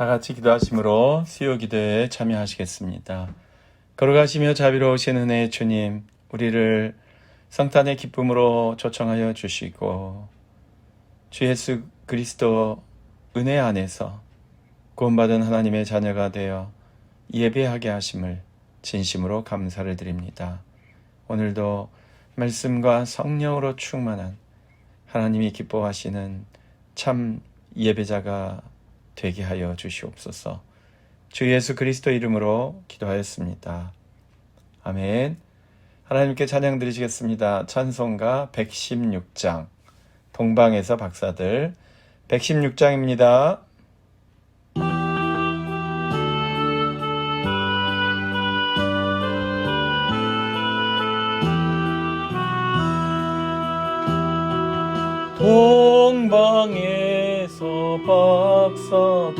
다 같이 기도하심으로 수요 기도에 참여하시겠습니다. 걸어가시며 자비로우신 은혜의 주님, 우리를 성탄의 기쁨으로 초청하여 주시고 주 예수 그리스도 은혜 안에서 구원받은 하나님의 자녀가 되어 예배하게 하심을 진심으로 감사를 드립니다. 오늘도 말씀과 성령으로 충만한 하나님이 기뻐하시는 참 예배자가 되게 하여 주시옵소서. 주 예수 그리스도 이름으로 기도하였습니다. 아멘. 하나님께 찬양 드리시겠습니다. 찬송가 116장, 동방에서 박사들 116장입니다. 동방에서 박사들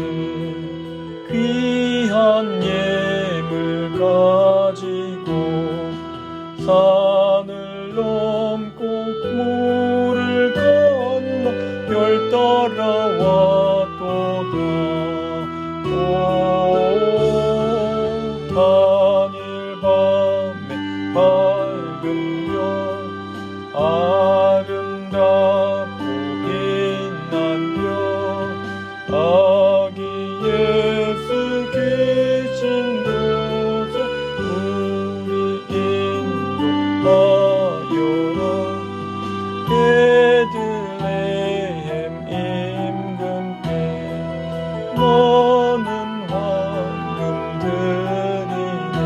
귀한 예물 가지고 산을 넘고 물을 건너 별 따라왔도다. 오 단일 밤에 밝은 별 아름답고 빛난 별 아기 예수 계신 곳에 우리 인도하여라. 베들레헴 임금께 너는 황금 드리네.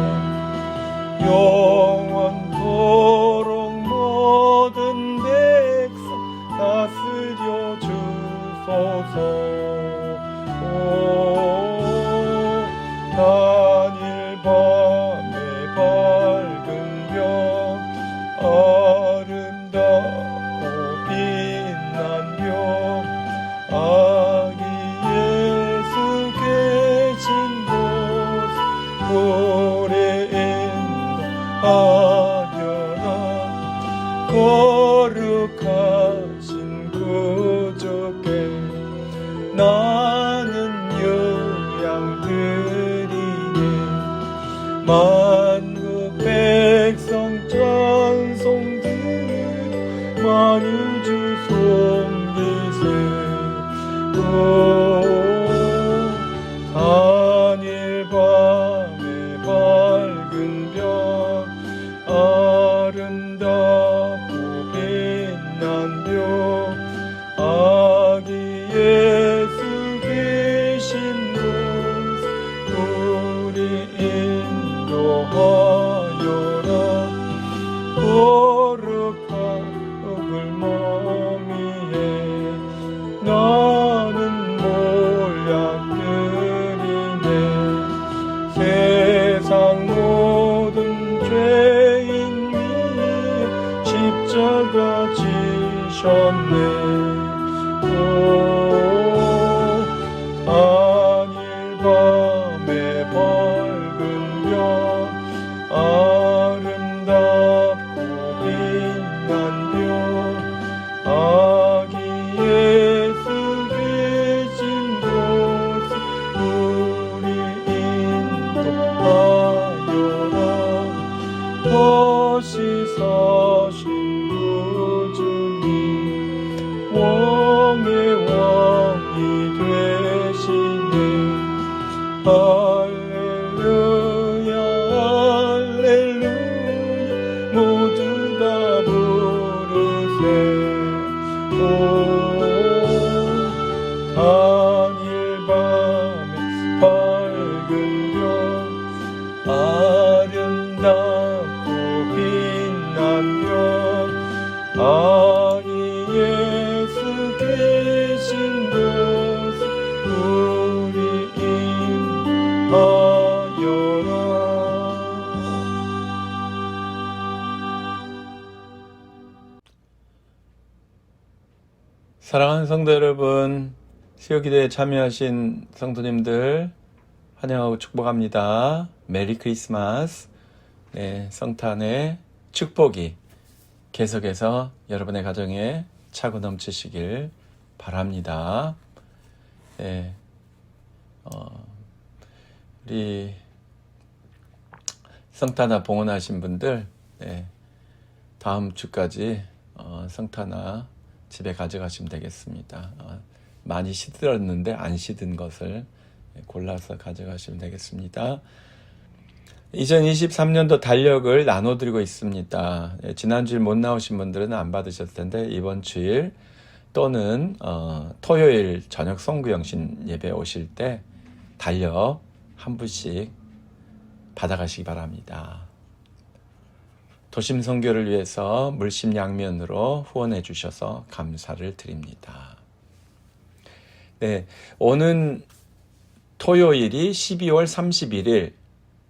영원토록 모든 백성 다스려 주소서. 오 단일 밤에 밝은 별 아름답고 빛난 별 아기 예수 계신 곳 우리 인도하여라. 거룩하신 구주께 나는 요양 드리네. 만국 백성 찬송 드려 만유주 섬기세. 오 단일 밤에 밝은 별 아름답고 빛난 별 아기 예수 계신 곳 우리 인도하여라. 거룩한 흙을 머미에 나는 몰약 드리네. 세상 모든 죄인 위에 십자가 지셨네. 오 단일 밤에 밝은 별 아름답고 빛난 별 아기 예수 계신 곳 우리 인도하여라. 다시 사신 구주님 왕의 왕이 되시네. 할렐루야 할렐루야 모두 다 부르세. 오 단일 밤에 밝은 별 아름답고 빛난 별 아기 예수 계신 곳 우리 인하여라. 사랑하는 성도 여러분, 수요기도에 참여하신 성도님들 환영하고 축복합니다. 메리 크리스마스. 네, 성탄의 축복이 계속해서 여러분의 가정에 차고 넘치시길 바랍니다. 네, 우리 성탄화 봉헌하신 분들, 네, 다음 주까지 성탄화 집에 가져가시면 되겠습니다. 많이 시들었는데 안 시든 것을 골라서 가져가시면 되겠습니다. 2023년도 달력을 나눠드리고 있습니다. 지난주일 못 나오신 분들은 안 받으셨을 텐데 이번 주일 또는 토요일 저녁 송구영신 예배 오실 때 달력 한 부씩 받아가시기 바랍니다. 도심 선교를 위해서 물심양면으로 후원해 주셔서 감사를 드립니다. 네, 오는 토요일이 12월 31일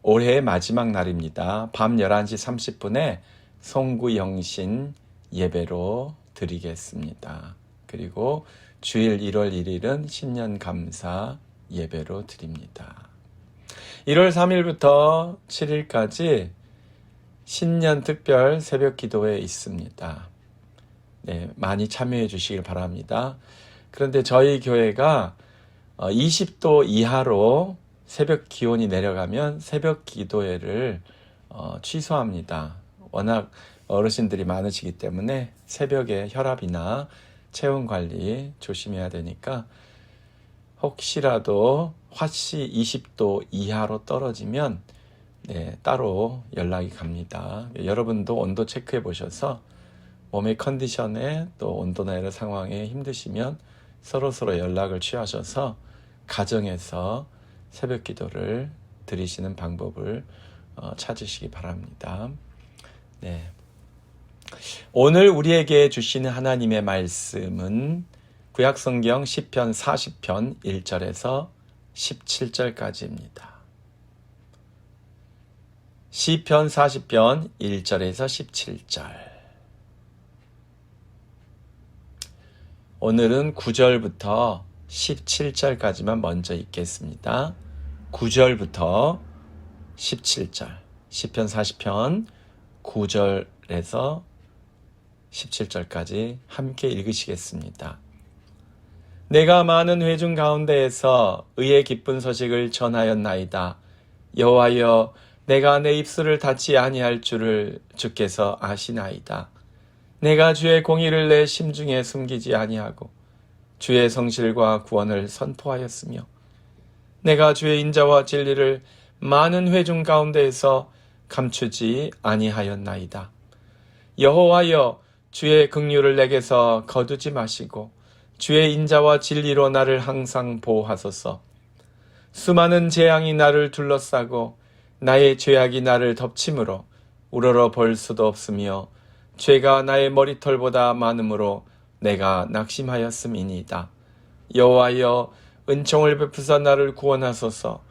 올해의 마지막 날입니다. 밤 11시 30분에 송구영신 예배로 드리겠습니다. 그리고 주일 1월 1일은 신년감사 예배로 드립니다. 1월 3일부터 7일까지 신년 특별 새벽 기도회 있습니다. 네, 많이 참여해 주시길 바랍니다. 그런데 저희 교회가 20도 이하로 새벽 기온이 내려가면 새벽 기도회를 취소합니다. 워낙 어르신들이 많으시기 때문에 새벽에 혈압이나 체온 관리 조심해야 되니까 혹시라도 화씨 20도 이하로 떨어지면 네, 따로 연락이 갑니다. 여러분도 온도 체크해 보셔서 몸의 컨디션에 또 온도나 이런 상황에 힘드시면 서로 연락을 취하셔서 가정에서 새벽 기도를 드리시는 방법을 찾으시기 바랍니다. 네. 오늘 우리에게 주시는 하나님의 말씀은 구약성경 시편 40편 1절에서 17절까지입니다. 시편 40편 1절에서 17절. 오늘은 9절부터 17절까지만 먼저 읽겠습니다. 9절부터 17절. 시편 40편 9절에서 17절까지 함께 읽으시겠습니다. 내가 많은 회중 가운데에서 의의 기쁜 소식을 전하였나이다. 여호와여, 내가 내 입술을 닫지 아니할 줄을 주께서 아시나이다. 내가 주의 공의를 내 심중에 숨기지 아니하고 주의 성실과 구원을 선포하였으며 내가 주의 인자와 진리를 많은 회중 가운데에서 감추지 아니하였나이다. 여호와여, 주의 긍휼을 내게서 거두지 마시고 주의 인자와 진리로 나를 항상 보호하소서. 수많은 재앙이 나를 둘러싸고 나의 죄악이 나를 덮침으로 우러러 볼 수도 없으며 죄가 나의 머리털보다 많으므로 내가 낙심하였음이니이다. 여호와여, 은총을 베푸사 나를 구원하소서.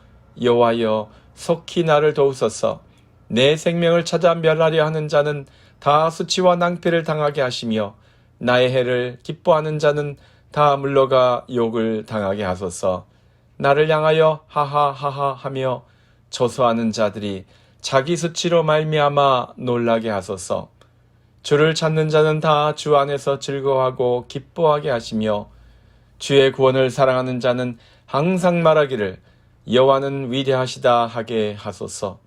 여호와여, 속히 나를 도우소서. 내 생명을 찾아 멸하려 하는 자는 다 수치와 낭패를 당하게 하시며 나의 해를 기뻐하는 자는 다 물러가 욕을 당하게 하소서. 나를 향하여 하하하하 하며 조소하는 자들이 자기 수치로 말미암아 놀라게 하소서. 주를 찾는 자는 다 주 안에서 즐거워하고 기뻐하게 하시며 주의 구원을 사랑하는 자는 항상 말하기를 여호와는 위대하시다 하게 하소서.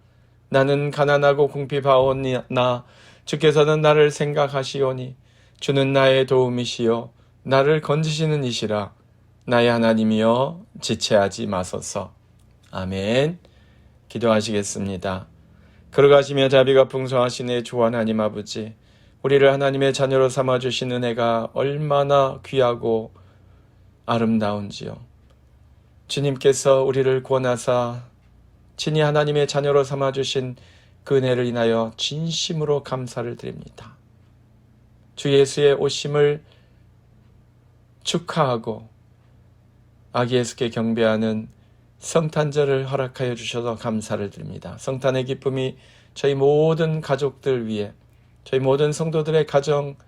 나는 가난하고 궁핍하오나 주께서는 나를 생각하시오니 주는 나의 도움이시요 나를 건지시는 이시라. 나의 하나님이여 지체하지 마소서. 아멘. 기도하시겠습니다. 걸어가시며 자비가 풍성하신 주 하나님 아버지, 우리를 하나님의 자녀로 삼아주신 은혜가 얼마나 귀하고 아름다운지요. 주님께서 우리를 구원하사 친히 하나님의 자녀로 삼아주신 그 은혜를 인하여 진심으로 감사를 드립니다. 주 예수의 오심을 축하하고 아기 예수께 경배하는 성탄절을 허락하여 주셔서 감사를 드립니다. 성탄의 기쁨이 저희 모든 가족들 위해, 저희 모든 성도들의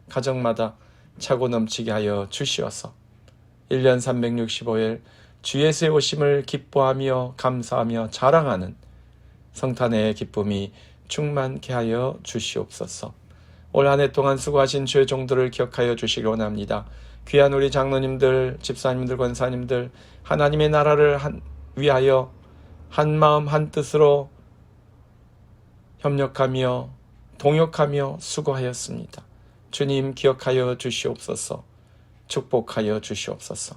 가정마다 차고 넘치게 하여 주시어서 1년 365일 주 예수의 오심을 기뻐하며 감사하며 자랑하는 성탄의 기쁨이 충만케 하여 주시옵소서. 올 한 해 동안 수고하신 주의 종들을 기억하여 주시기 원합니다. 귀한 우리 장로님들, 집사님들, 권사님들, 하나님의 나라를 위하여 한 마음 한 뜻으로 협력하며 동역하며 수고하였습니다. 주님 기억하여 주시옵소서. 축복하여 주시옵소서.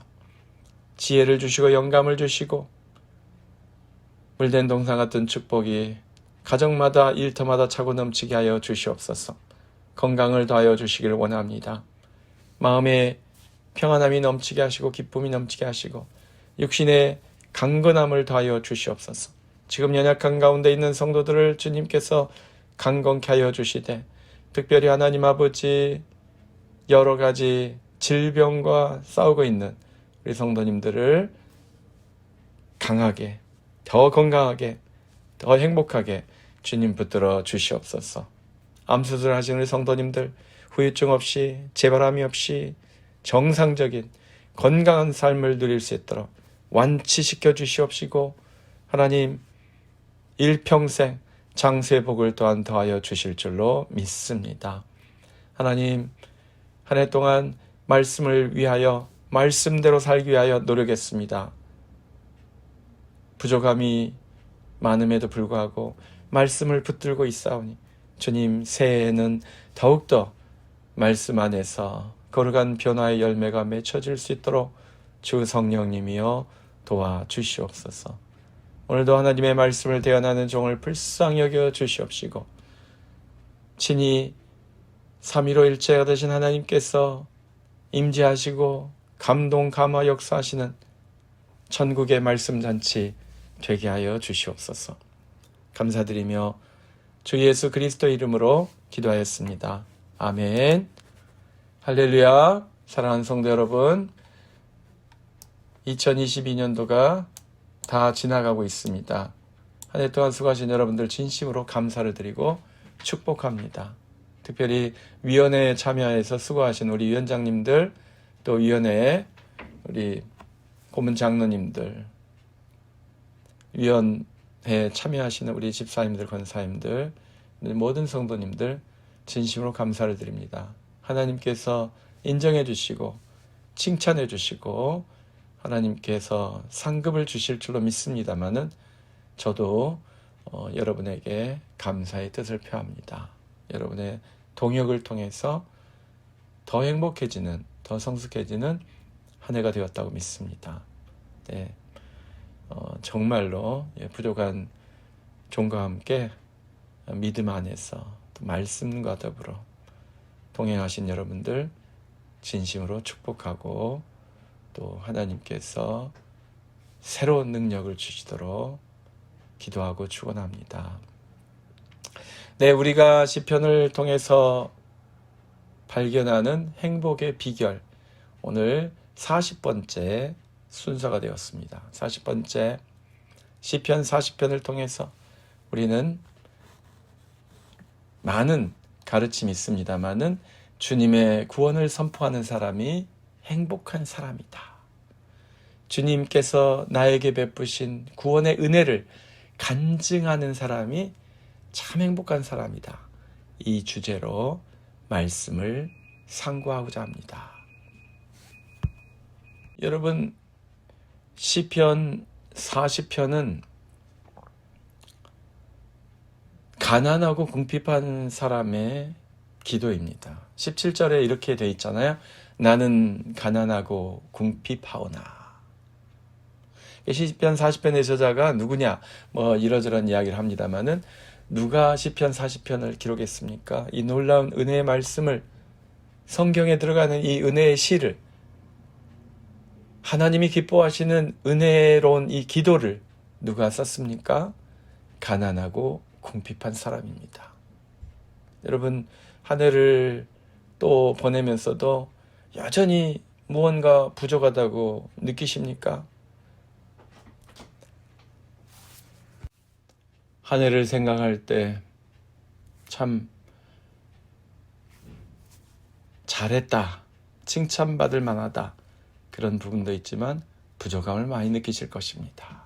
지혜를 주시고 영감을 주시고 물된 동상 같은 축복이 가정마다 일터마다 차고 넘치게 하여 주시옵소서. 건강을 더하여 주시길 원합니다. 마음에 평안함이 넘치게 하시고 기쁨이 넘치게 하시고 육신의 강건함을 더하여 주시옵소서. 지금 연약한 가운데 있는 성도들을 주님께서 강건케 하여 주시되 특별히 하나님 아버지 여러 가지 질병과 싸우고 있는 우리 성도님들을 강하게 더 건강하게 더 행복하게 주님 붙들어 주시옵소서. 암수술 하시는 우리 성도님들 후유증 없이 재발함이 없이 정상적인 건강한 삶을 누릴 수 있도록 완치시켜 주시옵시고 하나님 일평생 장수의 복을 또한 더하여 주실 줄로 믿습니다. 하나님 한 해 동안 말씀을 위하여 말씀대로 살기 위하여 노력했습니다. 부족함이 많음에도 불구하고 말씀을 붙들고 있사오니 주님 새해에는 더욱더 말씀 안에서 거룩한 변화의 열매가 맺혀질 수 있도록 주 성령님이여 도와주시옵소서. 오늘도 하나님의 말씀을 대언하는 종을 불쌍히 여겨 주시옵시고 친히 삼위로일체가 되신 하나님께서 임재하시고 감동 감화 역사하시는 천국의 말씀잔치 되게 하여 주시옵소서. 감사드리며 주 예수 그리스도 이름으로 기도하였습니다. 아멘. 할렐루야. 사랑하는 성도 여러분, 2022년도가 다 지나가고 있습니다. 한 해 동안 수고하신 여러분들 진심으로 감사를 드리고 축복합니다. 특별히 위원회에 참여해서 수고하신 우리 위원장님들, 또 위원회에 우리 고문 장로님들, 위원회에 참여하시는 우리 집사님들, 권사님들, 모든 성도님들 진심으로 감사를 드립니다. 하나님께서 인정해 주시고 칭찬해 주시고 하나님께서 상급을 주실 줄로 믿습니다마는 저도 여러분에게 감사의 뜻을 표합니다. 여러분의 동역을 통해서 더 행복해지는, 더 성숙해지는 한 해가 되었다고 믿습니다. 네, 정말로 부족한 종과 함께 믿음 안에서 또 말씀과 더불어 동행하신 여러분들 진심으로 축복하고 또 하나님께서 새로운 능력을 주시도록 기도하고 축원합니다. 네, 우리가 시편을 통해서 발견하는 행복의 비결, 오늘 40번째 순서가 되었습니다. 40번째 시편 40편을 통해서 우리는 많은 가르침이 있습니다마는 주님의 구원을 선포하는 사람이 행복한 사람이다. 주님께서 나에게 베푸신 구원의 은혜를 간증하는 사람이 참 행복한 사람이다. 이 주제로 말씀을 상고하고자 합니다. 여러분, 시편 40편은 가난하고 궁핍한 사람의 기도입니다. 17절에 이렇게 돼 있잖아요. 나는 가난하고 궁핍하오나. 시편 40편의 저자가 누구냐? 이러저런 이야기를 합니다마는 누가 시편 40편을 기록했습니까? 이 놀라운 은혜의 말씀을, 성경에 들어가는 이 은혜의 시를, 하나님이 기뻐하시는 은혜로운 이 기도를 누가 썼습니까? 가난하고 궁핍한 사람입니다. 여러분, 한 해를 또 보내면서도 여전히 무언가 부족하다고 느끼십니까? 한 해를 생각할 때 참 잘했다, 칭찬받을 만하다, 그런 부분도 있지만 부족함을 많이 느끼실 것입니다.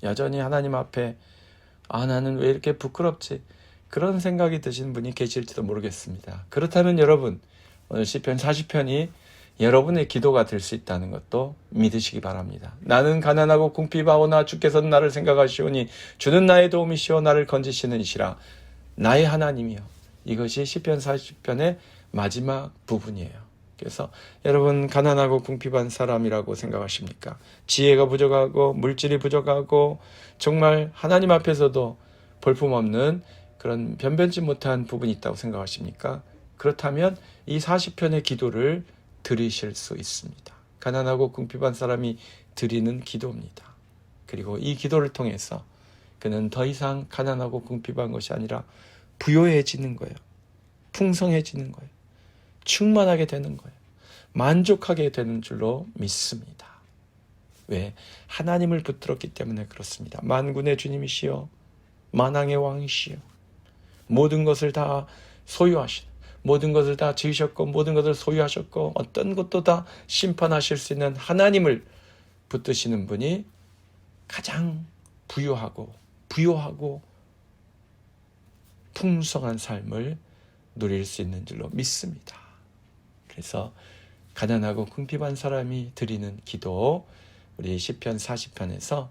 여전히 하나님 앞에 나는 왜 이렇게 부끄럽지? 그런 생각이 드시는 분이 계실지도 모르겠습니다. 그렇다면 여러분, 오늘 시편 40편이 여러분의 기도가 될 수 있다는 것도 믿으시기 바랍니다. 나는 가난하고 궁핍하오나 주께서는 나를 생각하시오니 주는 나의 도움이시오 나를 건지시는 이시라. 나의 하나님이요. 이것이 시편 40편의 마지막 부분이에요. 그래서 여러분 가난하고 궁핍한 사람이라고 생각하십니까? 지혜가 부족하고 물질이 부족하고 정말 하나님 앞에서도 볼품없는 그런 변변치 못한 부분이 있다고 생각하십니까? 그렇다면 이 40편의 기도를 드리실 수 있습니다. 가난하고 궁핍한 사람이 드리는 기도입니다. 그리고 이 기도를 통해서 그는 더 이상 가난하고 궁핍한 것이 아니라 부요해지는 거예요. 풍성해지는 거예요. 충만하게 되는 거예요. 만족하게 되는 줄로 믿습니다. 왜? 하나님을 붙들었기 때문에 그렇습니다. 만군의 주님이시여 만왕의 왕이시여 모든 것을 다 소유하시는 모든 것을 다 지으셨고 모든 것을 소유하셨고 어떤 것도 다 심판하실 수 있는 하나님을 붙드시는 분이 가장 부유하고 풍성한 삶을 누릴 수 있는 줄로 믿습니다. 그래서 가난하고 궁핍한 사람이 드리는 기도, 우리 시편 40편에서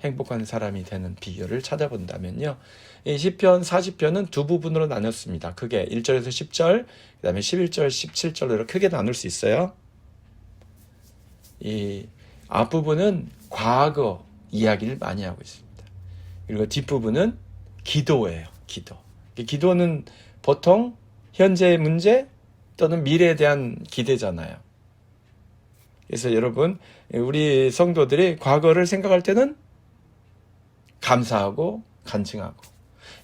행복한 사람이 되는 비결을 찾아본다면요. 이 시편 40편은 두 부분으로 나눴습니다. 크게 1절에서 10절, 그 다음에 11절, 17절로 크게 나눌 수 있어요. 이 앞부분은 과거 이야기를 많이 하고 있습니다. 그리고 뒷부분은 기도예요. 기도는 보통 현재의 문제 또는 미래에 대한 기대잖아요. 그래서 여러분, 우리 성도들이 과거를 생각할 때는 감사하고 간증하고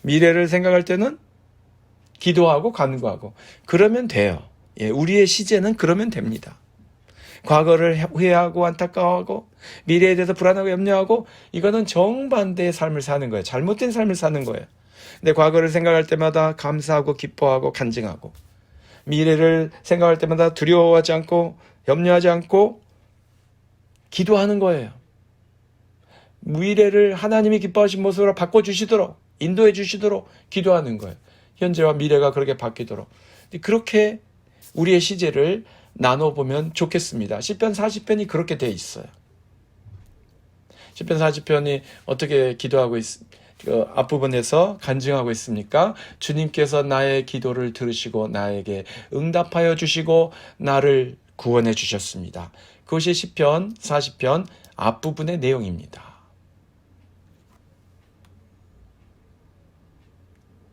미래를 생각할 때는 기도하고 간구하고 그러면 돼요. 우리의 시제는 그러면 됩니다. 과거를 후회하고 안타까워하고 미래에 대해서 불안하고 염려하고 이거는 정반대의 삶을 사는 거예요. 잘못된 삶을 사는 거예요. 근데 과거를 생각할 때마다 감사하고 기뻐하고 간증하고 미래를 생각할 때마다 두려워하지 않고 염려하지 않고 기도하는 거예요. 미래를 하나님이 기뻐하신 모습으로 바꿔주시도록 인도해 주시도록 기도하는 거예요. 현재와 미래가 그렇게 바뀌도록. 그렇게 우리의 시제를 나눠보면 좋겠습니다. 시편 40편이 그렇게 돼 있어요. 시편 40편이 어떻게 기도하고 그 앞부분에서 간증하고 있습니까? 주님께서 나의 기도를 들으시고 나에게 응답하여 주시고 나를 구원해 주셨습니다. 그것이 시편 40편 앞부분의 내용입니다.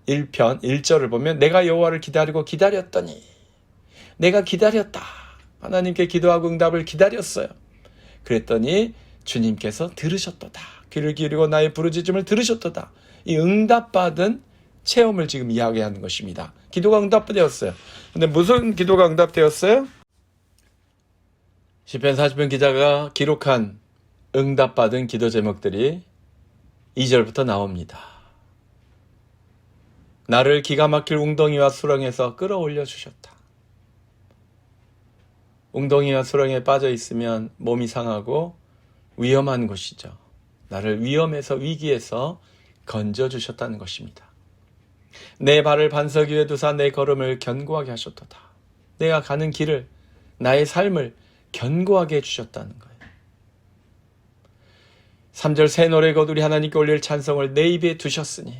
1편 1절을 보면 내가 여호와를 기다리고 기다렸더니 내가 기다렸다. 하나님께 기도하고 응답을 기다렸어요. 그랬더니 주님께서 들으셨도다. 귀를 기울이고 나의 부르짖음을 들으셨도다. 이 응답받은 체험을 지금 이야기하는 것입니다. 기도가 응답되었어요. 근데 무슨 기도가 응답되었어요? 시편 40편 기자가 기록한 응답받은 기도 제목들이 2절부터 나옵니다. 나를 기가 막힐 웅덩이와 수렁에서 끌어올려 주셨다. 웅덩이와 수렁에 빠져 있으면 몸이 상하고 위험한 곳이죠. 나를 위험에서 위기에서 건져 주셨다는 것입니다. 내 발을 반석 위에 두사 내 걸음을 견고하게 하셨도다. 내가 가는 길을 나의 삶을 견고하게 해주셨다는 거예요. 3절 새 노래 곧 우리 하나님께 올릴 찬송을 내 입에 두셨으니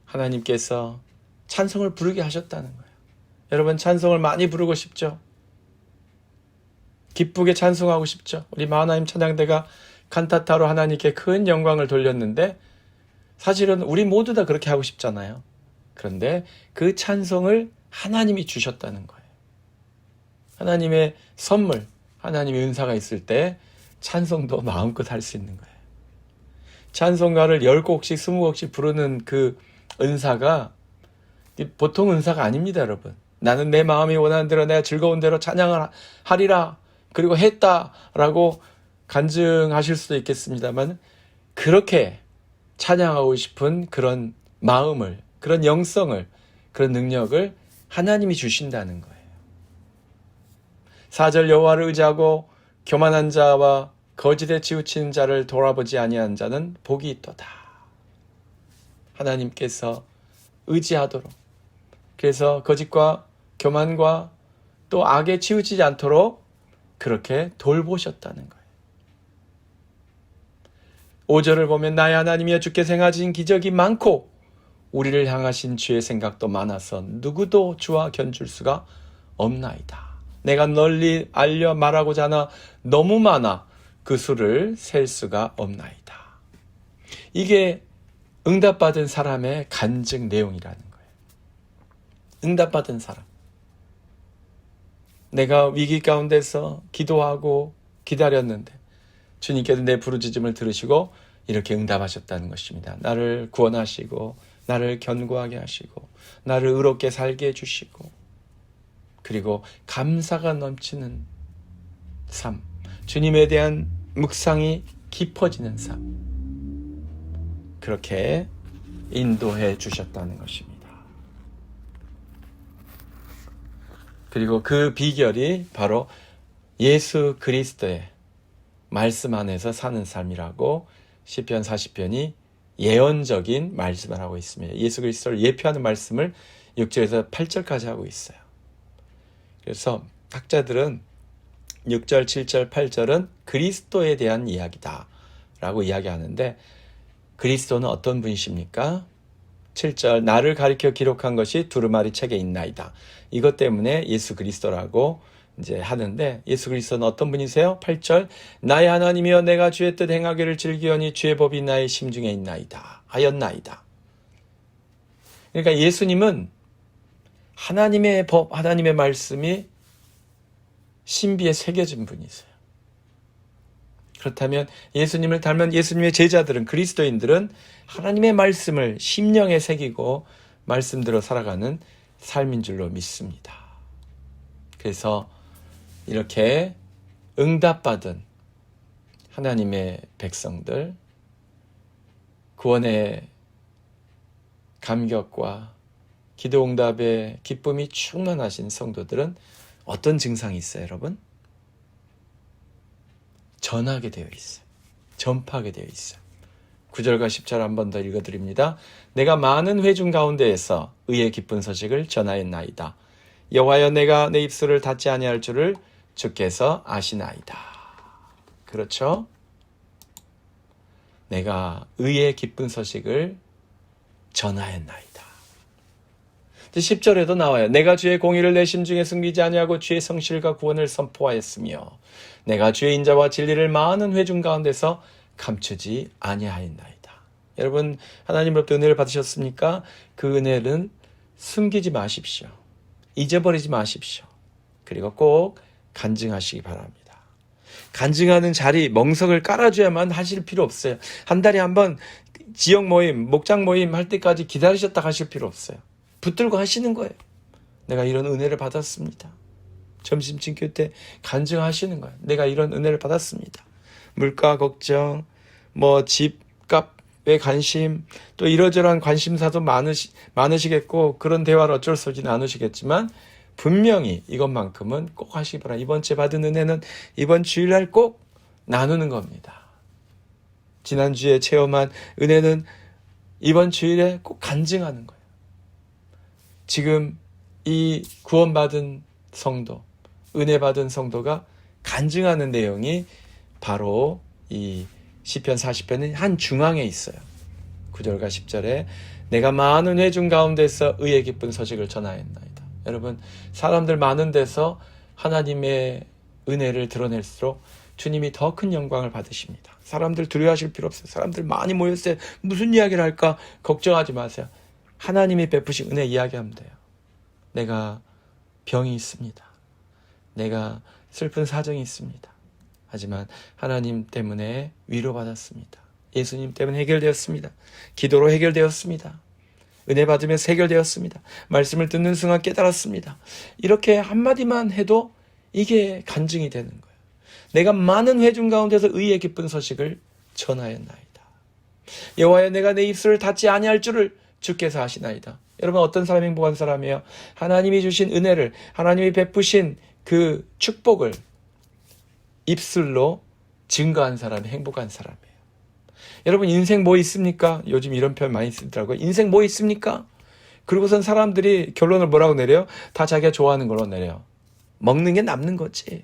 하나님께서 찬송을 부르게 하셨다는 거예요. 여러분 찬송을 많이 부르고 싶죠? 기쁘게 찬송하고 싶죠? 우리 마하나임 찬양대가 칸타타로 하나님께 큰 영광을 돌렸는데 사실은 우리 모두 다 그렇게 하고 싶잖아요. 그런데 그 찬송을 하나님이 주셨다는 거예요. 하나님의 선물, 하나님의 은사가 있을 때 찬송도 마음껏 할 수 있는 거예요. 찬송가를 10곡씩 20곡씩 부르는 그 은사가 보통 은사가 아닙니다, 여러분. 나는 내 마음이 원하는 대로 내가 즐거운 대로 찬양을 하리라 그리고 했다라고 간증하실 수도 있겠습니다만 그렇게 찬양하고 싶은 그런 마음을, 그런 영성을, 그런 능력을 하나님이 주신다는 거예요. 4절 여호와를 의지하고 교만한 자와 거짓에 치우치는 자를 돌아보지 아니한 자는 복이 있도다. 하나님께서 의지하도록. 그래서 거짓과 교만과 또 악에 치우치지 않도록 그렇게 돌보셨다는 거예요. 5절을 보면 나의 하나님이여 주께서 행하신 기적이 많고 우리를 향하신 주의 생각도 많아서 누구도 주와 견줄 수가 없나이다. 내가 널리 알려 말하고자 하나 너무 많아 그 수를 셀 수가 없나이다. 이게 응답받은 사람의 간증 내용이라는 거예요. 응답받은 사람. 내가 위기 가운데서 기도하고 기다렸는데 주님께서 내 부르짖음을 들으시고 이렇게 응답하셨다는 것입니다. 나를 구원하시고 나를 견고하게 하시고 나를 의롭게 살게 해주시고 그리고 감사가 넘치는 삶, 주님에 대한 묵상이 깊어지는 삶, 그렇게 인도해 주셨다는 것입니다. 그리고 그 비결이 바로 예수 그리스도의 말씀 안에서 사는 삶이라고 시편 40편이 예언적인 말씀을 하고 있습니다. 예수 그리스도를 예표하는 말씀을 6절에서 8절까지 하고 있어요. 그래서 학자들은 6절, 7절, 8절은 그리스도에 대한 이야기다 라고 이야기하는데 그리스도는 어떤 분이십니까? 7절 나를 가리켜 기록한 것이 두루마리 책에 있나이다. 이것 때문에 예수 그리스도라고 이제 하는데 예수 그리스도는 어떤 분이세요? 8절 나의 하나님이여 내가 주의 뜻 행하기를 즐기오니 주의 법이 나의 심중에 있나이다. 하였나이다. 그러니까 예수님은 하나님의 법, 하나님의 말씀이 신비에 새겨진 분이세요. 그렇다면 예수님을 닮은 예수님의 제자들은 그리스도인들은 하나님의 말씀을 심령에 새기고 말씀대로 살아가는 삶인 줄로 믿습니다. 그래서 이렇게 응답받은 하나님의 백성들, 구원의 감격과 기도응답의 기쁨이 충만하신 성도들은 어떤 증상이 있어요, 여러분? 전하게 되어 있어요. 전파하게 되어 있어요. 9절과 10절 한 번 더 읽어드립니다. 내가 많은 회중 가운데에서 의의 기쁜 소식을 전하였나이다. 여호와여 내가 내 입술을 닫지 아니할 줄을 주께서 아시나이다. 그렇죠? 내가 의의 기쁜 소식을 전하였나이다. 10절에도 나와요. 내가 주의 공의를 내 심중에 숨기지 아니하고 주의 성실과 구원을 선포하였으며 내가 주의 인자와 진리를 많은 회중 가운데서 감추지 아니하였나이다. 여러분 하나님으로부터 은혜를 받으셨습니까? 그 은혜는 숨기지 마십시오. 잊어버리지 마십시오. 그리고 꼭 간증하시기 바랍니다. 간증하는 자리, 멍석을 깔아줘야만 하실 필요 없어요. 한 달에 한 번 지역 모임, 목장 모임 할 때까지 기다리셨다 하실 필요 없어요. 붙들고 하시는 거예요. 내가 이런 은혜를 받았습니다. 점심 친교 때 간증하시는 거예요. 내가 이런 은혜를 받았습니다. 물가 걱정, 집값에 관심, 또 이러저러한 관심사도 많으시겠고 그런 대화를 어쩔 수 없이 나누시겠지만 분명히 이것만큼은 꼭 하시기 바랍니다. 이번 주에 받은 은혜는 이번 주일날 꼭 나누는 겁니다. 지난주에 체험한 은혜는 이번 주일에 꼭 간증하는 거예요. 지금 이 구원받은 성도, 은혜 받은 성도가 간증하는 내용이 바로 이 시편 40편의 한 중앙에 있어요. 9절과 10절에 내가 많은 회중 가운데서 의의 기쁜 소식을 전하였나이다. 여러분 사람들 많은 데서 하나님의 은혜를 드러낼수록 주님이 더 큰 영광을 받으십니다. 사람들 두려워하실 필요 없어요. 사람들 많이 모였어요. 무슨 이야기를 할까 걱정하지 마세요. 하나님이 베푸신 은혜 이야기하면 돼요. 내가 병이 있습니다. 내가 슬픈 사정이 있습니다. 하지만 하나님 때문에 위로받았습니다. 예수님 때문에 해결되었습니다. 기도로 해결되었습니다. 은혜 받으면서 해결되었습니다. 말씀을 듣는 순간 깨달았습니다. 이렇게 한마디만 해도 이게 간증이 되는 거예요. 내가 많은 회중 가운데서 의의 기쁜 소식을 전하였나이다. 여호와여 내가 내 입술을 닫지 아니할 줄을 주께서 아시나이다. 여러분 어떤 사람이 행복한 사람이에요? 하나님이 주신 은혜를, 하나님이 베푸신 그 축복을 입술로 증거한 사람이 행복한 사람이에요. 여러분 인생 뭐 있습니까? 요즘 이런 표현 많이 쓰더라고요. 인생 뭐 있습니까? 그리고선 사람들이 결론을 뭐라고 내려요? 다 자기가 좋아하는 걸로 내려요. 먹는 게 남는 거지.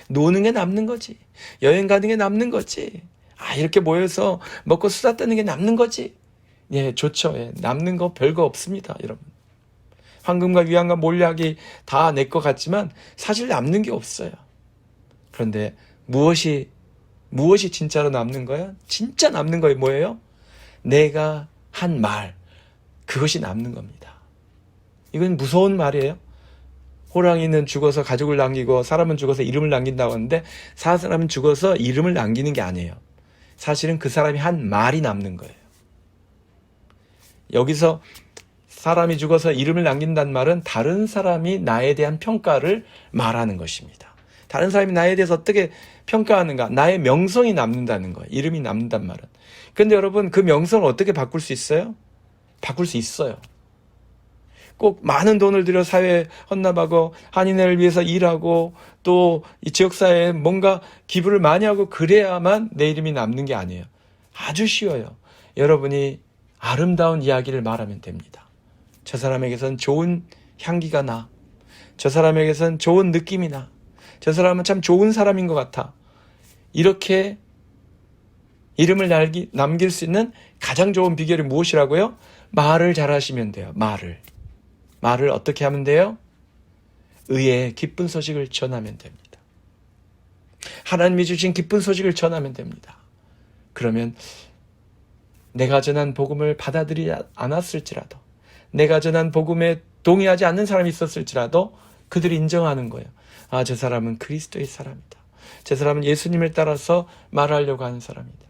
노는 게 남는 거지. 여행 가는 게 남는 거지. 이렇게 모여서 먹고 수다 떠는 게 남는 거지. 예, 좋죠. 예, 남는 거 별거 없습니다, 여러분. 황금과 위안과 몰약이 다 내 것 같지만 사실 남는 게 없어요. 그런데 무엇이 진짜로 남는 거야? 진짜 남는 거예요. 뭐예요? 내가 한 말, 그것이 남는 겁니다. 이건 무서운 말이에요. 호랑이는 죽어서 가족을 남기고 사람은 죽어서 이름을 남긴다고 하는데, 사람은 죽어서 이름을 남기는 게 아니에요. 사실은 그 사람이 한 말이 남는 거예요. 여기서 사람이 죽어서 이름을 남긴다는 말은 다른 사람이 나에 대한 평가를 말하는 것입니다. 다른 사람이 나에 대해서 어떻게 평가하는가, 나의 명성이 남는다는 거예요. 이름이 남는단 말은. 그런데 여러분, 그 명성을 어떻게 바꿀 수 있어요? 바꿀 수 있어요. 꼭 많은 돈을 들여 사회에 헌납하고 한인회를 위해서 일하고 또 이 지역사회에 뭔가 기부를 많이 하고 그래야만 내 이름이 남는 게 아니에요. 아주 쉬워요. 여러분이 아름다운 이야기를 말하면 됩니다. 저 사람에게선 좋은 향기가 나. 저 사람에게선 좋은 느낌이 나. 저 사람은 참 좋은 사람인 것 같아. 이렇게 이름을 남길 수 있는 가장 좋은 비결이 무엇이라고요? 말을 잘하시면 돼요. 말을 어떻게 하면 돼요? 의의 기쁜 소식을 전하면 됩니다. 하나님이 주신 기쁜 소식을 전하면 됩니다. 그러면 내가 전한 복음을 받아들이지 않았을지라도, 내가 전한 복음에 동의하지 않는 사람이 있었을지라도 그들이 인정하는 거예요. 저 사람은 그리스도의 사람이다. 저 사람은 예수님을 따라서 말하려고 하는 사람이다.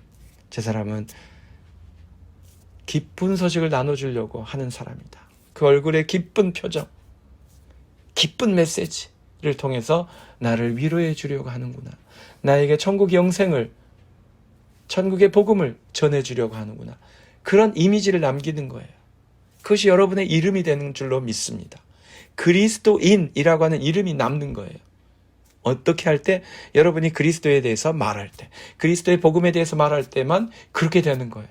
저 사람은 기쁜 소식을 나눠주려고 하는 사람이다. 그 얼굴에 기쁜 표정, 기쁜 메시지를 통해서 나를 위로해 주려고 하는구나. 나에게 천국의 영생을, 천국의 복음을 전해주려고 하는구나. 그런 이미지를 남기는 거예요. 그것이 여러분의 이름이 되는 줄로 믿습니다. 그리스도인이라고 하는 이름이 남는 거예요. 어떻게 할 때? 여러분이 그리스도에 대해서 말할 때, 그리스도의 복음에 대해서 말할 때만 그렇게 되는 거예요.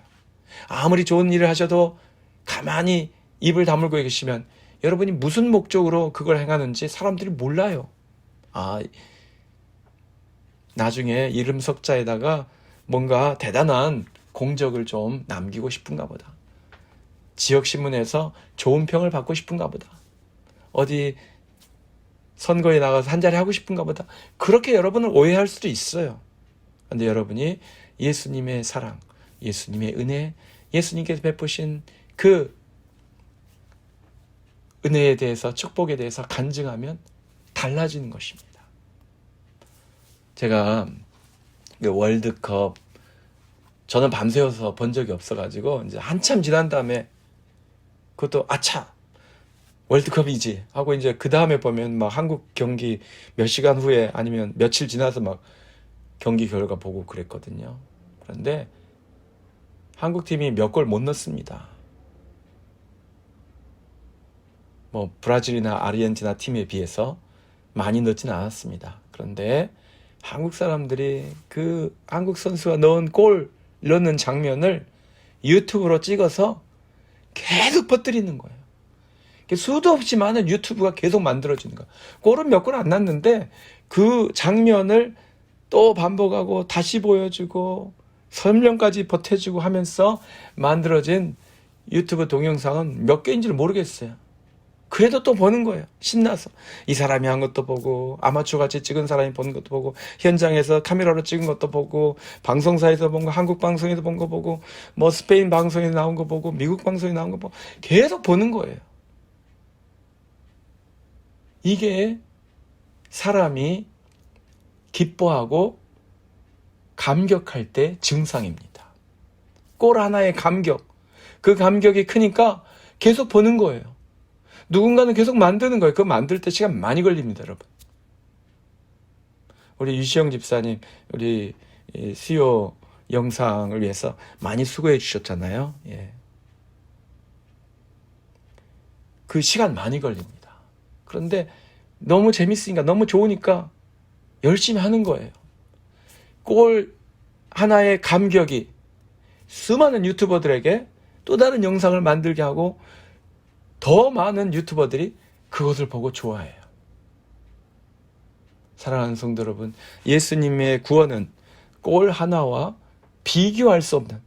아무리 좋은 일을 하셔도 가만히 입을 다물고 계시면 여러분이 무슨 목적으로 그걸 행하는지 사람들이 몰라요. 나중에 이름 석자에다가 뭔가 대단한 공적을 좀 남기고 싶은가 보다. 지역신문에서 좋은 평을 받고 싶은가 보다. 어디 선거에 나가서 한 자리 하고 싶은가 보다. 그렇게 여러분을 오해할 수도 있어요. 그런데 여러분이 예수님의 사랑, 예수님의 은혜, 예수님께서 베푸신 그 은혜에 대해서, 축복에 대해서 간증하면 달라지는 것입니다. 제가 월드컵, 저는 밤새워서 본 적이 없어가지고 이제 한참 지난 다음에 그것도 월드컵이지 하고 이제 그 다음에 보면 막 한국 경기 몇 시간 후에 아니면 며칠 지나서 막 경기 결과 보고 그랬거든요. 그런데 한국 팀이 몇 골 못 넣습니다. 브라질이나 아르헨티나 팀에 비해서 많이 넣지는 않았습니다. 그런데 한국 사람들이 그 한국 선수가 골 넣는 장면을 유튜브로 찍어서 계속 퍼뜨리는 거예요. 수도 없이 많은 유튜브가 계속 만들어지는 거예요. 골은 몇 골 안 났는데 그 장면을 또 반복하고 다시 보여주고 설명까지 보태주고 하면서 만들어진 유튜브 동영상은 몇 개인지를 모르겠어요. 그래도 또 보는 거예요. 신나서. 이 사람이 한 것도 보고, 아마추어같이 찍은 사람이 보는 것도 보고, 현장에서 카메라로 찍은 것도 보고, 방송사에서 본 거, 한국 방송에서 본 거 보고, 스페인 방송에서 나온 거 보고, 미국 방송에 나온 거 보고, 계속 보는 거예요. 이게 사람이 기뻐하고 감격할 때 증상입니다. 골 하나의 감격. 그 감격이 크니까 계속 보는 거예요. 누군가는 계속 만드는 거예요. 그거 만들 때 시간 많이 걸립니다, 여러분. 우리 유시영 집사님, 우리 수요 영상을 위해서 많이 수고해 주셨잖아요. 예. 그 시간 많이 걸립니다. 그런데 너무 재밌으니까, 너무 좋으니까 열심히 하는 거예요. 골 하나의 감격이 수많은 유튜버들에게 또 다른 영상을 만들게 하고 더 많은 유튜버들이 그것을 보고 좋아해요. 사랑하는 성도 여러분, 예수님의 구원은 골 하나와 비교할 수 없는,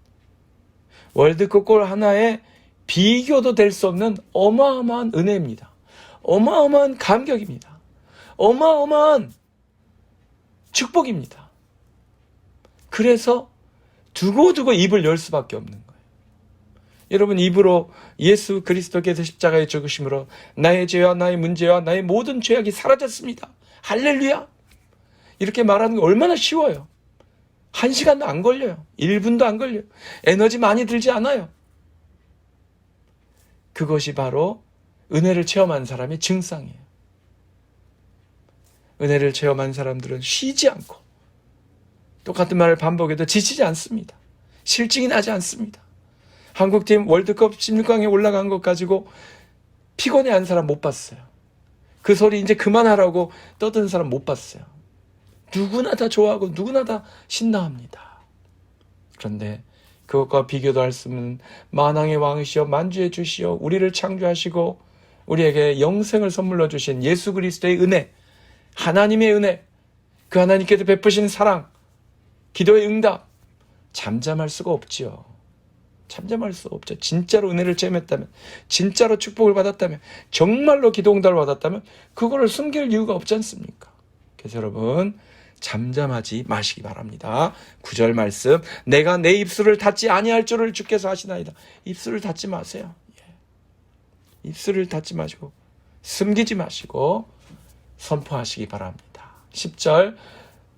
월드컵 골 하나에 비교도 될 수 없는 어마어마한 은혜입니다. 어마어마한 감격입니다. 어마어마한 축복입니다. 그래서 두고두고 입을 열 수밖에 없는 거예요. 여러분, 입으로 예수 그리스도께서 십자가에 죽으심으로 나의 죄와 나의 문제와 나의 모든 죄악이 사라졌습니다. 할렐루야! 이렇게 말하는 게 얼마나 쉬워요. 1시간도 안 걸려요. 1분도 안 걸려요. 에너지 많이 들지 않아요. 그것이 바로 은혜를 체험한 사람의 증상이에요. 은혜를 체험한 사람들은 쉬지 않고 똑같은 말을 반복해도 지치지 않습니다. 실증이 나지 않습니다. 한국팀 월드컵 16강에 올라간 것 가지고 피곤해하는 사람 못 봤어요. 그 소리 이제 그만하라고 떠드는 사람 못 봤어요. 누구나 다 좋아하고 누구나 다 신나합니다. 그런데 그것과 비교도 할 수 없는 만왕의 왕이시여 만주의 주시여 우리를 창조하시고 우리에게 영생을 선물로 주신 예수 그리스도의 은혜, 하나님의 은혜, 그 하나님께서 베푸신 사랑, 기도의 응답, 잠잠할 수가 없지요. 잠잠할 수 없죠. 진짜로 은혜를 체험했다면, 진짜로 축복을 받았다면, 정말로 기도 응답을 받았다면 그거를 숨길 이유가 없지 않습니까? 그래서 여러분, 잠잠하지 마시기 바랍니다. 9절 말씀, 내가 내 입술을 닫지 아니할 줄을 주께서 하시나이다. 입술을 닫지 마세요. 입술을 닫지 마시고 숨기지 마시고 선포하시기 바랍니다. 10절,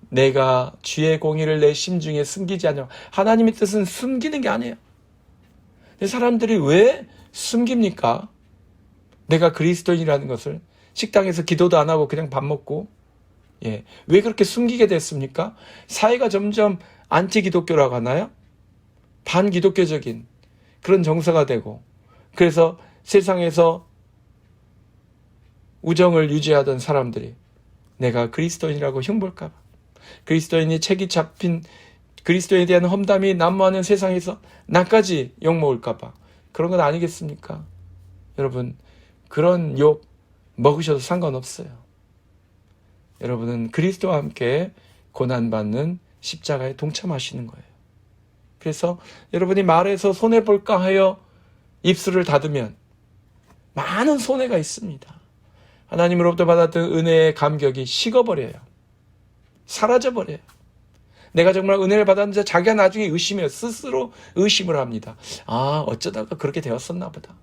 내가 주의 공의를 내 심중에 숨기지 않으려. 하나님의 뜻은 숨기는 게 아니에요. 사람들이 왜 숨깁니까? 내가 그리스도인이라는 것을. 식당에서 기도도 안 하고 그냥 밥 먹고, 왜 그렇게 숨기게 됐습니까? 사회가 점점 안티 기독교라고 하나요? 반기독교적인 그런 정서가 되고, 그래서 세상에서 우정을 유지하던 사람들이 내가 그리스도인이라고 흉볼까 봐, 그리스도인이 책이 잡힌 그리스도에 대한 험담이 난무하는 세상에서 나까지 욕먹을까 봐, 그런 건 아니겠습니까? 여러분, 그런 욕 먹으셔도 상관없어요. 여러분은 그리스도와 함께 고난받는 십자가에 동참하시는 거예요. 그래서 여러분이 말해서 손해볼까 하여 입술을 닫으면 많은 손해가 있습니다. 하나님으로부터 받았던 은혜의 감격이 식어버려요. 사라져버려요. 내가 정말 은혜를 받았는지 자기가 나중에 의심해요. 스스로 의심을 합니다. 아, 어쩌다가 그렇게 되었었나 보다.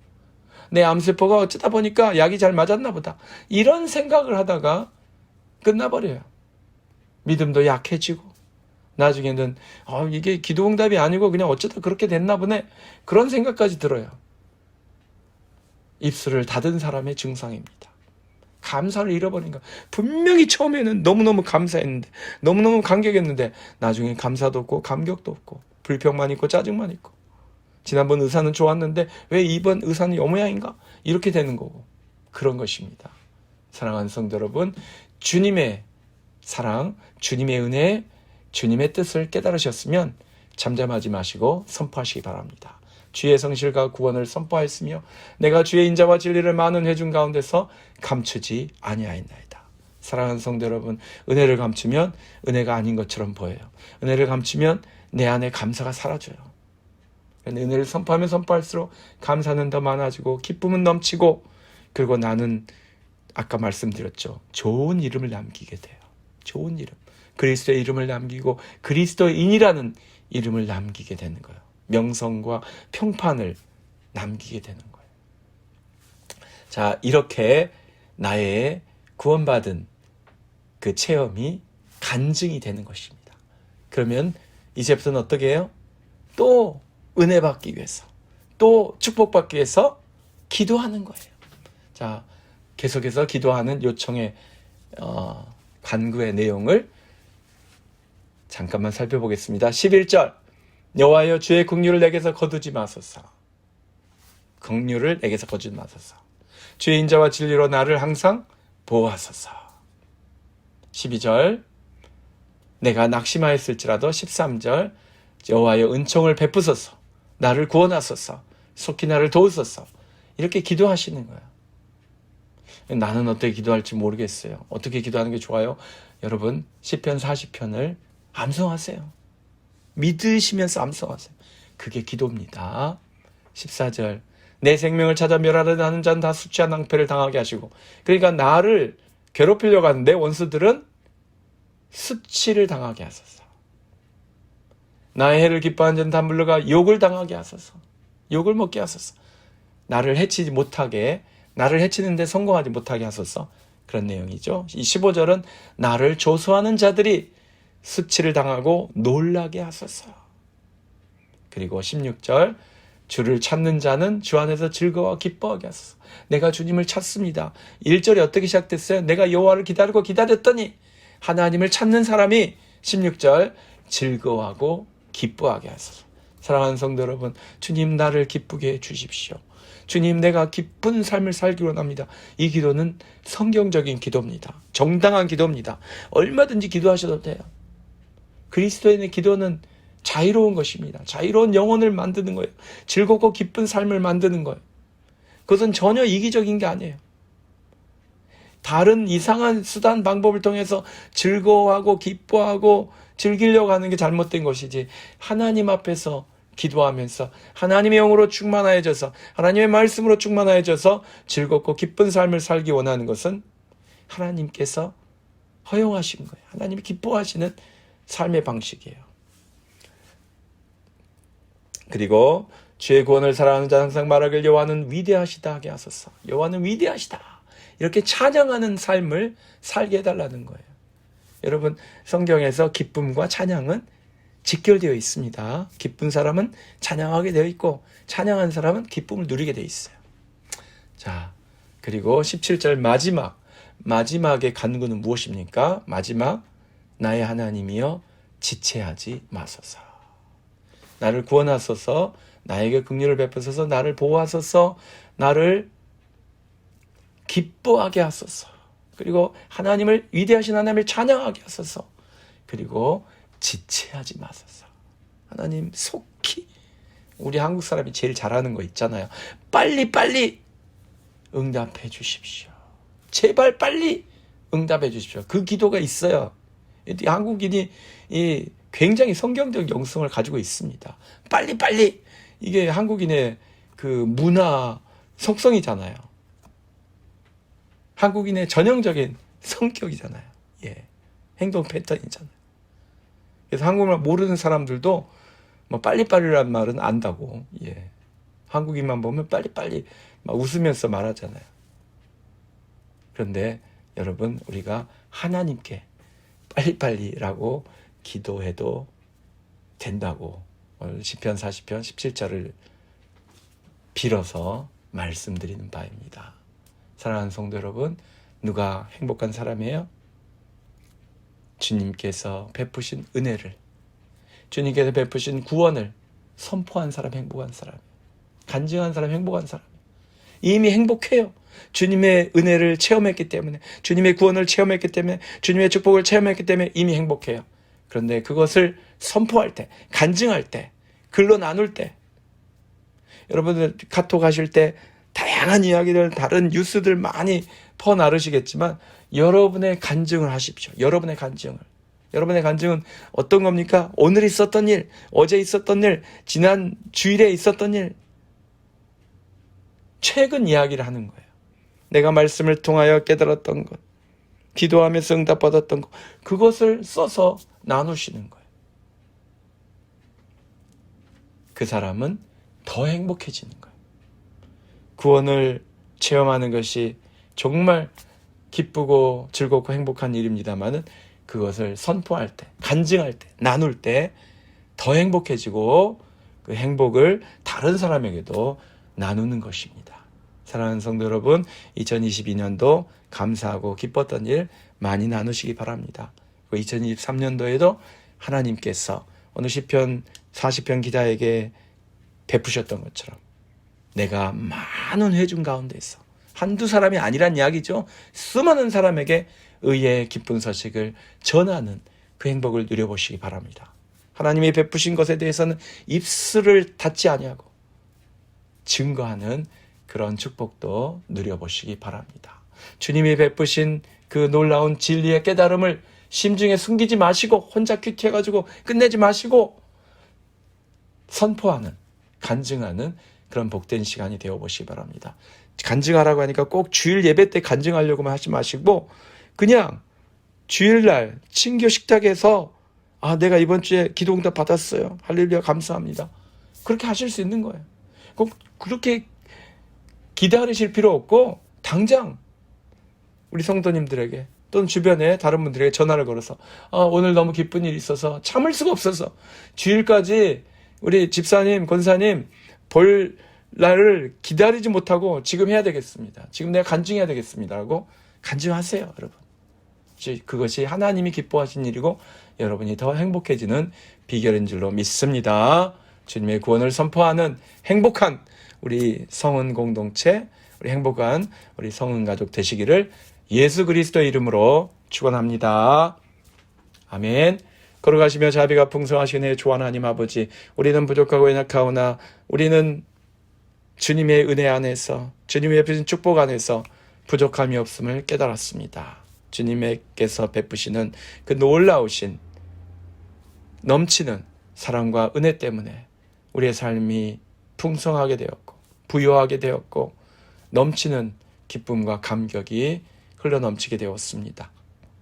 내 암세포가 어쩌다 보니까 약이 잘 맞았나 보다. 이런 생각을 하다가 끝나버려요. 믿음도 약해지고 나중에는 이게 기도응답이 아니고 그냥 어쩌다 그렇게 됐나 보네. 그런 생각까지 들어요. 입술을 닫은 사람의 증상입니다. 감사를 잃어버린 거. 분명히 처음에는 너무너무 감사했는데, 너무너무 감격했는데 나중에 감사도 없고 감격도 없고 불평만 있고 짜증만 있고, 지난번 의사는 좋았는데 왜 이번 의사는 이 모양인가? 이렇게 되는 거고, 그런 것입니다. 사랑하는 성도 여러분, 주님의 사랑, 주님의 은혜, 주님의 뜻을 깨달으셨으면 잠잠하지 마시고 선포하시기 바랍니다. 주의 성실과 구원을 선포하였으며 내가 주의 인자와 진리를 많은 회중 가운데서 감추지 아니하였나이다. 사랑하는 성도 여러분, 은혜를 감추면 은혜가 아닌 것처럼 보여요. 은혜를 감추면 내 안에 감사가 사라져요. 은혜를 선포하면 선포할수록 감사는 더 많아지고 기쁨은 넘치고, 그리고 나는 아까 말씀드렸죠. 좋은 이름을 남기게 돼요. 좋은 이름. 그리스도의 이름을 남기고 그리스도인이라는 이름을 남기게 되는 거예요. 명성과 평판을 남기게 되는 거예요. 자, 이렇게 나의 구원받은 그 체험이 간증이 되는 것입니다. 그러면 이제부터는 어떻게 해요? 또 은혜 받기 위해서, 또 축복받기 위해서 기도하는 거예요. 자, 계속해서 기도하는 요청의 간구의 내용을 잠깐만 살펴보겠습니다. 11절, 여호와여 주의 긍휼을 내게서 거두지 마소서. 긍휼을 내게서 거두지 마소서. 주의 인자와 진리로 나를 항상 보호하소서. 12절, 내가 낙심하였을지라도 13절, 여호와여 은총을 베푸소서. 나를 구원하소서. 속히 나를 도우소서. 이렇게 기도하시는 거예요. 나는 어떻게 기도할지 모르겠어요. 어떻게 기도하는 게 좋아요? 여러분 시편 40편을 암송하세요. 믿으시면서 암송하세요. 그게 기도입니다. 14절 내 생명을 찾아 멸하려 하는 자는 다 수치와 낭패를 당하게 하시고, 그러니까 나를 괴롭히려고 하는 내 원수들은 수치를 당하게 하소서. 나의 해를 기뻐하는 자는 다 물러가 욕을 당하게 하소서. 욕을 먹게 하소서. 나를 해치지 못하게, 나를 해치는 데 성공하지 못하게 하소서. 그런 내용이죠. 이 15절은 나를 조소하는 자들이 수치를 당하고 놀라게 하소서. 그리고 16절 주를 찾는 자는 주 안에서 즐거워 기뻐하게 하소서. 내가 주님을 찾습니다. 1절이 어떻게 시작됐어요? 내가 여호와를 기다리고 기다렸더니, 하나님을 찾는 사람이 16절 즐거워하고 기뻐하게 하소서. 사랑하는 성도 여러분, 주님 나를 기쁘게 해 주십시오. 주님 내가 기쁜 삶을 살기 원합니다. 이 기도는 성경적인 기도입니다. 정당한 기도입니다. 얼마든지 기도하셔도 돼요. 그리스도인의 기도는 자유로운 것입니다. 자유로운 영혼을 만드는 거예요. 즐겁고 기쁜 삶을 만드는 거예요. 그것은 전혀 이기적인 게 아니에요. 다른 이상한 수단 방법을 통해서 즐거워하고 기뻐하고 즐기려고 하는 게 잘못된 것이지, 하나님 앞에서 기도하면서 하나님의 영으로 충만하여져서 하나님의 말씀으로 충만하여져서 즐겁고 기쁜 삶을 살기 원하는 것은 하나님께서 허용하신 거예요. 하나님이 기뻐하시는 삶의 방식이에요. 그리고 주의 구원을 사랑하는 자는 항상 말하길 여호와는 위대하시다 하게 하소서. 여호와는 위대하시다. 이렇게 찬양하는 삶을 살게 해달라는 거예요. 여러분 성경에서 기쁨과 찬양은 직결되어 있습니다. 기쁜 사람은 찬양하게 되어 있고 찬양한 사람은 기쁨을 누리게 되어 있어요. 자, 그리고 17절 마지막의 간구는 무엇입니까? 마지막, 나의 하나님이여 지체하지 마소서. 나를 구원하소서, 나에게 긍휼을 베푸소서, 나를 보호하소서, 나를 기뻐하게 하소서. 그리고 하나님을, 위대하신 하나님을 찬양하게 하소서. 그리고 지체하지 마소서. 하나님 속히, 우리 한국 사람이 제일 잘하는 거 있잖아요. 빨리 응답해 주십시오. 제발 빨리 응답해 주십시오. 그 기도가 있어요. 한국인이 굉장히 성경적 영성을 가지고 있습니다. 빨리 이게 한국인의 그 문화 속성이잖아요. 한국인의 전형적인 성격이잖아요. 예, 행동 패턴이잖아요. 그래서 한국말 모르는 사람들도 뭐 빨리빨리란 말은 안다고. 예, 한국인만 보면 빨리 막 웃으면서 말하잖아요. 그런데 여러분 우리가 하나님께 빨리라고 기도해도 된다고 오늘 시편 40편 17절을 빌어서 말씀드리는 바입니다. 사랑하는 성도 여러분, 누가 행복한 사람이에요? 주님께서 베푸신 은혜를, 주님께서 베푸신 구원을 선포한 사람 행복한 사람이에요. 간증한 사람 행복한 사람이에요. 이미 행복해요. 주님의 은혜를 체험했기 때문에, 주님의 구원을 체험했기 때문에, 주님의 축복을 체험했기 때문에 이미 행복해요. 그런데 그것을 선포할 때, 간증할 때, 글로 나눌 때, 여러분들 카톡 하실 때 다양한 이야기들, 다른 뉴스들 많이 퍼나르시겠지만 여러분의 간증을 하십시오. 여러분의 간증은 어떤 겁니까? 오늘 있었던 일, 어제 있었던 일, 지난 주일에 있었던 일, 최근 이야기를 하는 거예요. 내가 말씀을 통하여 깨달았던 것, 기도하면서 응답받았던 것, 그것을 써서 나누시는 거예요. 그 사람은 더 행복해지는 거예요. 구원을 체험하는 것이 정말 기쁘고 즐겁고 행복한 일입니다만은 그것을 선포할 때, 간증할 때, 나눌 때 더 행복해지고 그 행복을 다른 사람에게도 나누는 것입니다. 사랑하는 성도 여러분, 2022년도 감사하고 기뻤던 일 많이 나누시기 바랍니다. 2023년도에도 하나님께서 오늘 시편 40편 기자에게 베푸셨던 것처럼 내가 많은 회중 가운데서 한두 사람이 아니란 이야기죠. 수많은 사람에게 의의 기쁜 소식을 전하는 그 행복을 누려보시기 바랍니다. 하나님이 베푸신 것에 대해서는 입술을 닫지 아니하고 증거하는 그런 축복도 누려보시기 바랍니다. 주님이 베푸신 그 놀라운 진리의 깨달음을 심중에 숨기지 마시고 혼자 큐티해가지고 끝내지 마시고 선포하는, 간증하는 그런 복된 시간이 되어보시기 바랍니다. 간증하라고 하니까 꼭 주일 예배 때 간증하려고만 하지 마시고 그냥 주일날 친교 식탁에서 내가 이번 주에 기도응답 받았어요. 할렐루야 감사합니다. 그렇게 하실 수 있는 거예요. 꼭 그렇게 기다리실 필요 없고 당장 우리 성도님들에게 또는 주변에 다른 분들에게 전화를 걸어서 오늘 너무 기쁜 일이 있어서 참을 수가 없어서 주일까지 우리 집사님, 권사님 볼 날을 기다리지 못하고 지금 해야 되겠습니다. 지금 내가 간증해야 되겠습니다. 라고 간증하세요, 여러분. 그것이 하나님이 기뻐하신 일이고 여러분이 더 행복해지는 비결인 줄로 믿습니다. 주님의 구원을 선포하는 행복한 우리 성은 공동체, 우리 행복한 우리 성은 가족 되시기를 예수 그리스도의 이름으로 축원합니다. 아멘. 걸어가시며 자비가 풍성하신 주 하나님 아버지, 우리는 부족하고 연약하오나 우리는 주님의 은혜 안에서, 주님의 베푸신 축복 안에서 부족함이 없음을 깨달았습니다. 주님께서 베푸시는 그 놀라우신 넘치는 사랑과 은혜 때문에 우리의 삶이 풍성하게 되었고 부유하게 되었고 넘치는 기쁨과 감격이 흘러넘치게 되었습니다.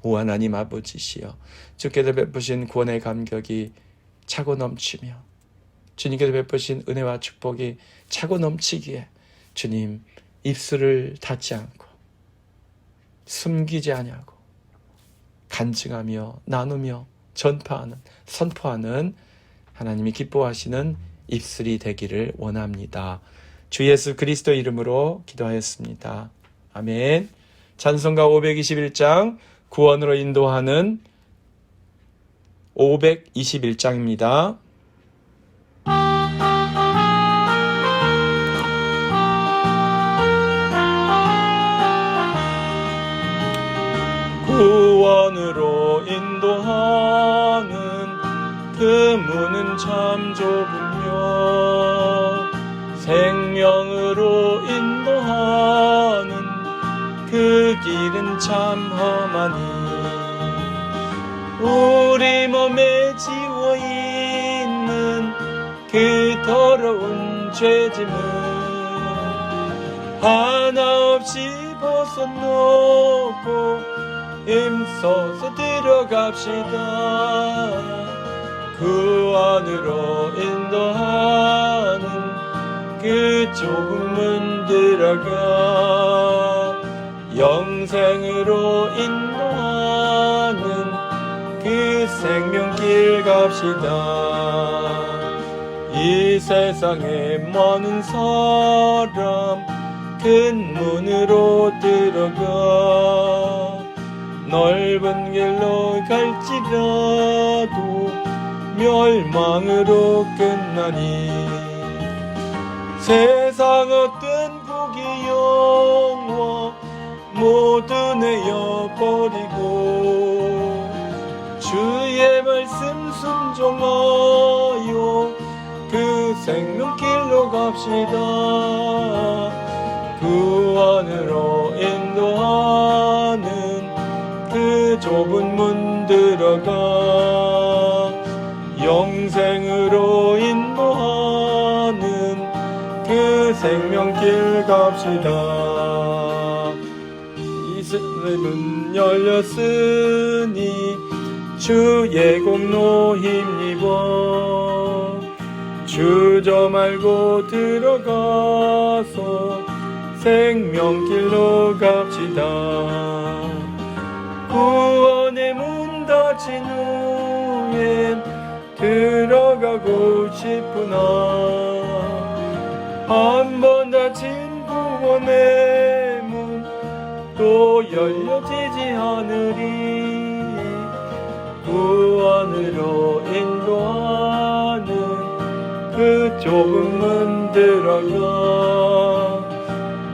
오 하나님 아버지시여, 주께서 베푸신 구원의 감격이 차고 넘치며 주님께서 베푸신 은혜와 축복이 차고 넘치기에 주님 입술을 닫지 않고 숨기지 아니하고 간증하며 나누며 전파하는, 선포하는 하나님이 기뻐하시는 입술이 되기를 원합니다. 주 예수 그리스도 이름으로 기도하였습니다. 아멘. 찬송가 521장 구원으로 인도하는 521장입니다. 구원으로 인도하는 그 문은 참 좁으며 생명으로 인도하는 그 길은 참 험하니 우리 몸에 지워있는 그 더러운 죄짐을 하나 없이 벗어놓고 힘써서 들어갑시다. 그 안으로 인도하는 그 좁은 문 들어가 영생으로 인도하는 그 생명길 갑시다. 이 세상에 많은 사람 큰 문으로 들어가 넓은 길로 갈지라도 멸망으로 끝나니 세상 어떤 복이 영화 모두 내어버리고 주의 말씀 순종하여 그 생명길로 갑시다. 구원으로 인도하는 그 좁은 문 들어가 영생으로 인도하는 그 생명길 갑시다. 이제 문 열렸으니 주의 공로 힘입어 주저 말고 들어가서 생명길로 갑시다. 구원의 문 닫힌 후에 들어가고 싶으나 한 번 닫힌 구원의 문 또 열려지지 않으리. 구원으로 인도하는 그 좁은 문 들어가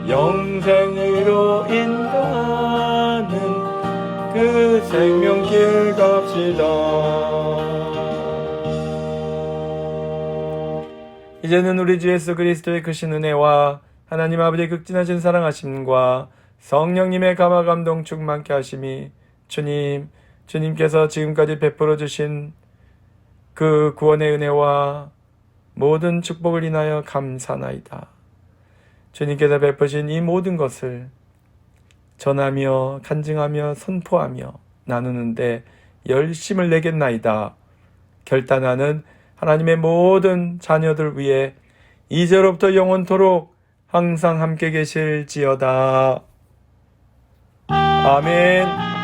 영생으로 인도하는 그 생명길 갑시다. 이제는 우리 주 예수 그리스도의 크신 은혜와 하나님 아버지의 극진하신 사랑하심과 성령님의 감화 감동 충만케 하심이 주님께서 지금까지 베풀어 주신 그 구원의 은혜와 모든 축복을 인하여 감사나이다. 주님께서 베푸신 이 모든 것을 전하며 간증하며 선포하며 나누는데 열심을 내겠나이다. 결단하는 하나님의 모든 자녀들 위해 이제로부터 영원토록 항상 함께 계실지어다. 아멘.